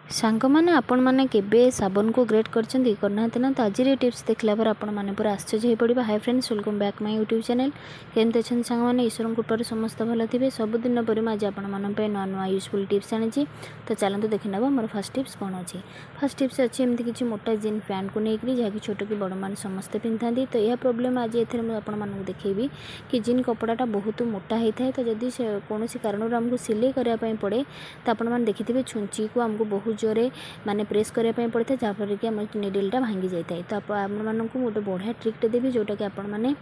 सांगमाने आपण माने केबे साबन को ग्रेट करछंती करना ना तो आज टिप्स देखला पर आपण माने पूरा आश्चर्य हो पड़ो। Hi friends, welcome back my YouTube channel. केमते छन सांगमाने ईश्वर कृपार समस्त भल थे। सब दिन पर आज आपण मान नुआ नुआ यूजफुल टिप्स आनी। तो चलते देखी ना मोर फर्स्ट टिप्स कौन अच्छी। फर्स्ट टिप्स अच्छी एमती किसी मोटा जीन पैंट को लेकर जहाँकि छोट कि बड़ मान समस्ते पिंधा। तो यह प्रोब्लेम आज आपको देखी कि जीन कपड़ाटा बहुत मोटा होता है। तो जदि कौन कारण आमको सिलाई करने पड़े तो आपने देखिथे छुंची को आमको बहुत जोरे माने प्रेस करने पड़ता है, जहाँफल कि आम निडलटा भांगी जाए। तो आपको गोटे बढ़िया ट्रिकटे देवी जोटा कि आपण मैंने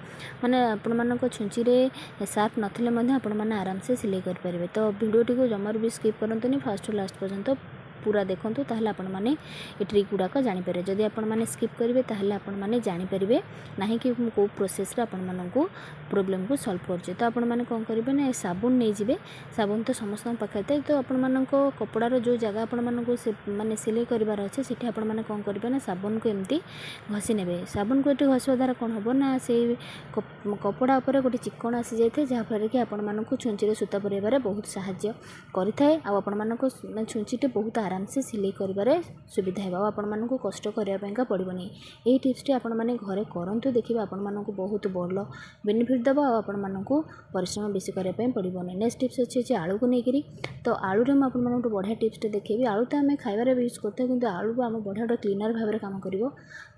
छुंची सार्प नथिले आपण मैंने आराम से सिलाई करेंगे। तो वीडियोटी को जमार भी स्किप करंतुनी, फास्ट लास्ट पर्यंत पूरा देखूँ ताहले आपण माने ये ट्रिक गुड़ाक जानीपर। जदि आपण माने स्किप करेंगे ताहले आपण माने जानीपर ना कि कौ प्रोसेस आपण मानक प्रोब्लेम को सॉल्व कर। तो आपण माने कौन करेंगे ना साबुन नहीं जाए। साबुन तो समस्त पाखे थाए। तो आपण मानक कपड़ार जो जगह आपण मानक माने सिलाई करार अच्छे से आपण माने कौन करेंगे ना साबुन को एमती घसी ने। साबुन को ये घसवा द्वारा कौन हम ना से कपड़ा उपर गोटे चिकन आसी जाए, जहाँफल कि आपण मानक छुंची सूता पुराइबार बहुत साहाय्य करें। आपण मानक छुंचीटे बहुत आराम से सिलाई कर सुविधा है। आपण मानक कष्ट करने पड़ोनी। यही टिप्सटी आपण माने घरे करंतु, देखिए आपण मानक बहुत बड़ बेनिफिट दबा। आपण मानक परिश्रम बेसी करने पड़ोनी। नेक्स्ट टिप्स अच्छी आलू को लेकर। तो आलू में आपण मानक बढ़िया टिप्सटे देखिए। आलू तो आम खाइबार यूज करते हैं, किंतु आलू आम बढ़िया गोटे क्लीनर भाव में काम कर।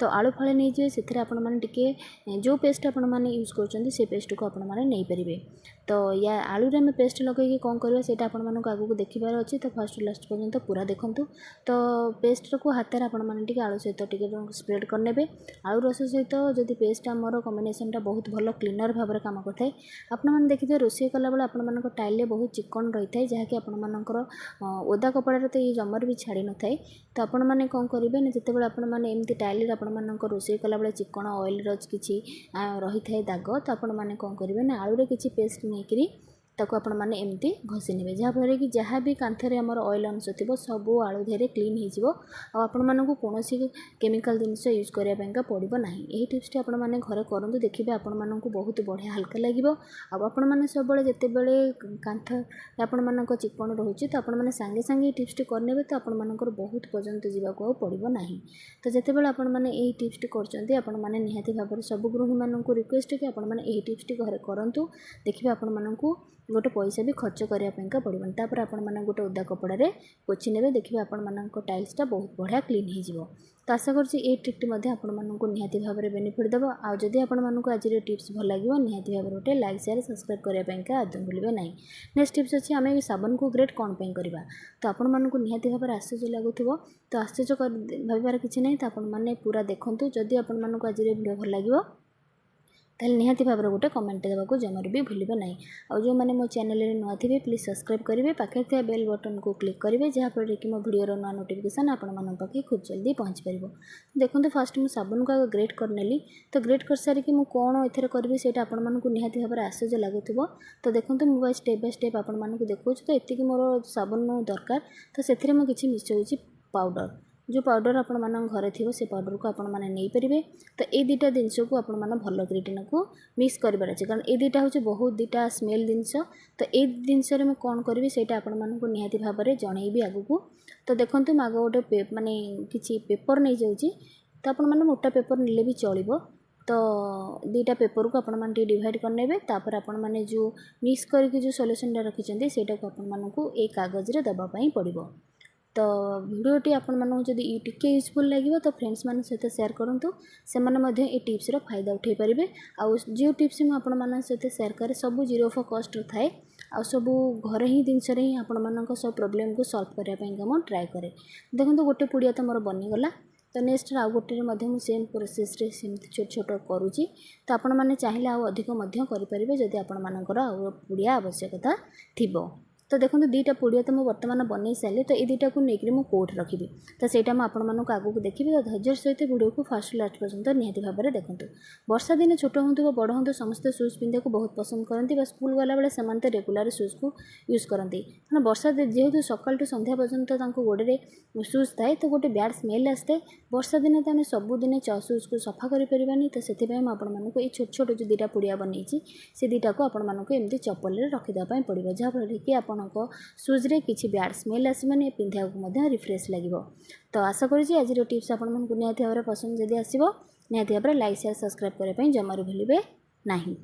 तो आलू फाड़े नहीं जाए से आपण माने टिके जो पेस्ट आपण माने यूज कर से पेस्ट को आपण माने नहीं पारे। तो या आलू रे पेस्ट लगे कौन करवा से आपण मानक आगू देखिबार अच्छी। तो फर्स्ट लास्ट पर्यंत पूरा देखूँ। तो पेस्ट को हाथ में आपण मैंने आलू सहित टे स्प्रेड करने। आलू रस सहित जदि पेस्ट आमर कम्बिनेसनटा बहुत भल क्लीनर भाव में काम करता है। आपने देखिए रोषे कला बेले आपण टाइल बहुत चिकन रही है, जहाँकि आपर ओदा कपड़ा तो ये जमर भी छाड़ी न थाए। तो आपण मैंने कौन करेंगे ना जिते बड़े एमती टाइल आपण रोषे कला बेले चिकन ऑयल कि रही है दाग। तो आपण मैंने कौन करेंगे ना आलू रे किसी पेस्ट नहीं ताको आपण माने एमती घसी ने, जहाँफल कि जहाँ भी कांथरे आमर ऑयल अंश थी सब आलू देहरे क्लीन हो। आपण मानक कौन केमिकल जिनस यूज करने पड़ो ना। यही टिप्सटी आपण माने घरे करूँ, देखिए आपण मानक बहुत बढ़िया हल्का लगे। आपण मैंने सब जिते बड़े कांथ आपण मानक चिकन रोचे तो आपण मैंने सांगे सांगे टिप्सटी करने तो आपण मानकर बहुत पर्यंत जावाक पड़ो ना। तो जिते बड़े आपण मैंने यही टिप्सटी कर निहाती भाव में सब गृहिणी मानक रिक्वेस्ट कि आपण मैंने यही टिप्सटी घरे करूँ, देखिए आपण मानक गोटे पैसा भी खर्च करने पड़ोनी। तापर आपण मैंने गोटे ओदा कपड़े पोछि ने, देखिए आपण मानक टाइल्सटा बहुत बढ़िया क्लीन हो। तो आशा करुँची ये ट्रिकटी आपण मानक निहाती भाव में बेनिफिट देव। आदि आपण मानक आज टिप्स भल लगे निहाती भाव में गोटे लाइक शेयर सब्सक्राइब करने आदम भूलें ना। नेक्स्ट टिप्स अच्छी आम साबन को ग्रेट कौन करवा। तो आपण मानक निहाती भाव में आश्चर्य लगुव। तो आश्चर्य भावार किसी ना। तो आपण मैंने पूरा देखूँ। जदि आपण मानक आज वीडियो भल लगे ताहले निहाती भाव में गोटे कमेंट देवाक जमार भी भूलें ना। और जो मैंने मो चैनल में नुआ थे प्लीज सब्सक्राइब करेंगे, पाखे थे बेल बटन को क्लिक करेंगे, जहाँफल कि मो वीडियो नुआ नोटिफिकेशन आपण पाखे खूब जल्दी पहुँच पार। देखो फास्ट मुझे साबुन को आगे ग्रेट करनेली। तो ग्रेट कर सारिकी मुझे कौन एथर करी से निहाती भाव में आश्चर्य लगुव। तो देखो मुझे स्टेप बाय स्टेप आपण मानक देखो। तो ये मोर साबुन दरकार। तो से किसी मिसौची पाउडर, जो पाउडर आपण मान घरे थी से पाउडर को आपण मैंने नहीं पारे। तो ये दुटा जिनस को आपण मैंने भल ग्रीटिन को मिक्स करार अच्छे, कारण ये दुटा हूँ बहुत दुटा स्मेल जिनस। तो ये जिनस मैं कौन करी से आपको निहाती भाव में जनईबी आगू। तो देखो मैं आग गोटे माने किसी पेपर नहीं जाऊँगी। तो आपण मैंने मोटा पेपर नेले भी चलो। तो दुटा पेपर को आपण मैंने डिवाइड करने। तापर आपण मैंने जो मिक्स करके जो सॉल्यूशन रखिंट से ये कागज रे दबापाई पड़ो। तो वीडियोटी आपण मानक जदि टिके यूजफुल लगे तो फ्रेंड्स मान सहित शेयर करूँ, से ये टिप्स फायदा उठे पारे। आउ जो टिप्स मुझे सहित शेयर करे सब जीरो ऑफ कॉस्ट थाए। आ सब घरे ही जिनस ही आपण मानक सब प्रोब्लेम को सॉल्व करने ट्राए करे। देखो गोटे पुड़िया तो मोर बनीगला। तो नेक्स्ट आउ गोटे सेम प्रोसेस रे सेमती छोट छोट करुँची। तो आपण मैंने चाहिए आउ अधिक करेंगे जदि आपण मानकर आउ पुड़िया आवश्यकता थी। तो देखो दुईटा पुड़िया तो मुझे बर्तमान बनई सारे। तो ये दुटा को लेकर मुझे कोट रखी। तो सहीटा मुझे आगू देखी। तो धैर्य सहित वीडियो को फास्ट लास्ट पर्यंत निहाती भाव में देखूँ। वर्षा दिन छोट हूँ बड़ हूँ समस्त सुज पिंधा को बहुत पसंद करती। स्कूल गला बेले से रेगुलर सुज को यूज करती। कारण वर्षा जेहेतु सकाल टू संध्या पर्यंत गोड़े सुज थाए तो गोटे बैड स्मेल आसता। वर्षा दिन तो आम सबुदिन सुज को सफा करें। तो से आपको ये छोट छोट जो दुटा पुड़िया बनई से दुटा को आपण मानक एमती चप्पल रखीदेवाई पड़ो, जहाँफल कि आप ଆପଣଙ୍କ ସୁଜ୍ରେ କିଛି ବ୍ୟାଡ୍ ସ୍ମେଲ୍ ଆସିବନି, ପିନ୍ଧିବାକୁ ମଧ୍ୟ ରିଫ୍ରେଶ୍ ଲାଗିବ। ତ ଆଶା କରୁଛି ଆଜିର ଟିପ୍ସ ଆପଣମାନଙ୍କୁ ନିହାତି ଭାବରେ ପସନ୍ଦ ଯଦି ଆସିବ ନିହାତି ଭାବରେ ଲାଇକ୍ ସେୟାର ସବସ୍କ୍ରାଇବ୍ କରିବା ପାଇଁ ଜମାରୁ ଭୁଲିବେ ନାହିଁ।